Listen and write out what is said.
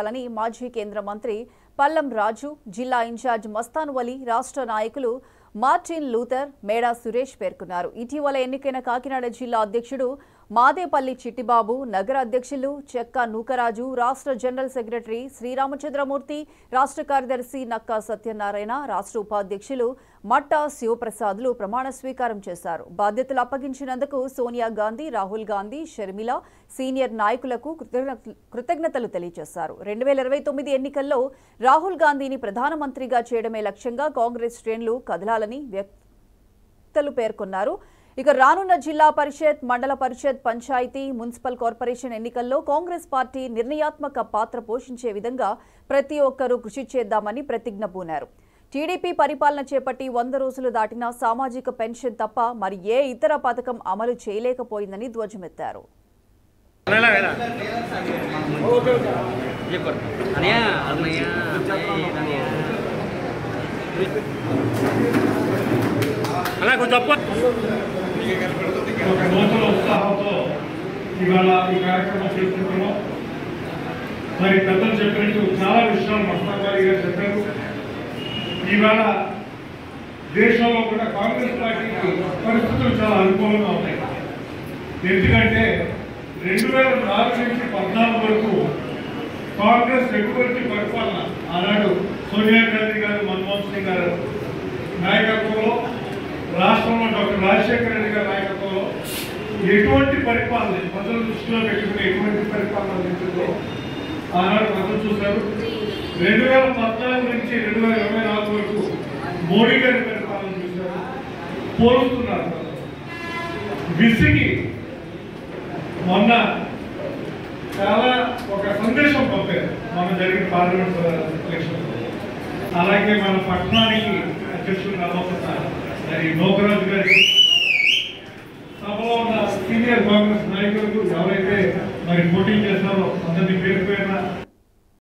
లని మాజీ కేంద్ర మంత్రి పల్లం రాజు, జిల్లా ఇన్ఛార్జ్ మస్తాన్ వలి, రాష్ట్ర నాయకులు మార్టిన్ లూథర్, మేడా సురేష్ పేర్కొన్నారు. ఇటీవల ఎన్నికైన కాకినాడ జిల్లా అధ్యక్షుడు మాదేపల్లి చిట్టిబాబు, నగర అధ్యక్షులు చెక్క నూకరాజు, రాష్ట్ర జనరల్ సెక్రటరీ శ్రీరామచంద్రమూర్తి, రాష్ట్ర కార్యదర్శి నక్కా సత్యనారాయణ, రాష్ట్ర ఉపాధ్యక్షులు మట్టా శివప్రసాద్లు ప్రమాణ స్వీకారం చేశారు. బాధ్యతలు అప్పగించినందుకు సోనియా గాంధీ, రాహుల్ గాంధీ, షర్మిల సీనియర్ నాయకులకు కృతజ్ఞతలు తెలియజేశారు. 2029 ఎన్నికల్లో రాహుల్ గాంధీని ప్రధానమంత్రిగా చేయడమే లక్ష్యంగా కాంగ్రెస్ శ్రేణులు కదలాలని వ్యక్తులు పేర్కొన్నారు. ఇక రానున్న జిల్లా పరిషత్, మండల పరిషత్, పంచాయతీ, మున్సిపల్ కార్పొరేషన్ ఎన్నికల్లో కాంగ్రెస్ పార్టీ నిర్ణయాత్మక పాత్ర పోషించే విధంగా ప్రతి ఒక్కరూ కృషి చేద్దామని ప్రతిజ్ఞ పూనారు. టీడీపీ పరిపాలన చేపట్టి 100 రోజులు దాటినా సామాజిక పెన్షన్ తప్ప మరి ఏ ఇతర పథకం అమలు చేయలేకపోయిందని ధ్వజమెత్తారు. నూతన ఉత్సాహంతో ఇవాళ ఈ కార్యక్రమం చేసుకుంటున్నాం. మరి పెద్దలు చెప్పినట్టు చాలా విషయాలు మస్తాన్ గారు చెప్పారు. ఇవాళ దేశంలో కూడా కాంగ్రెస్ పార్టీకి పరిస్థితులు చాలా అనుకూలంగా ఉన్నాయి. ఎందుకంటే 2004 నుంచి 2014 వరకు కాంగ్రెస్ ఎటువంటి పరిపాలన ఆనాడు సోనియా గాంధీ గారు, మన్మోహన్ సింగ్ గారు నాయకత్వంలో, రాష్ట్రంలో డాక్టర్ రాజశేఖర రెడ్డి గారి నాయకత్వంలో ఎటువంటి పరిపాలన ప్రజలు దృష్టిలో పెట్టుకుని ఎటువంటి పరిపాలన అందించిందో ఆనాడు ప్రజలు చూశారు. 2014 నుంచి 2024 వరకు మోడీ గారి పరిపాలన చూశారు. పోలుస్తున్నారు. విసిగి మొన్న చాలా ఒక సందేశం పంపారు మన జరిగిన పార్లమెంట్ ఎలక్షన్. అలాగే మన పట్టణానికి అధ్యక్షుడు నమ్మకన్నారు మరి నూకరాజు గారికి, సభలో ఉన్న సీనియర్ కాంగ్రెస్ నాయకులకు ఎవరైతే మరి పోటీ చేస్తారో అందరినీ పేరు పేరున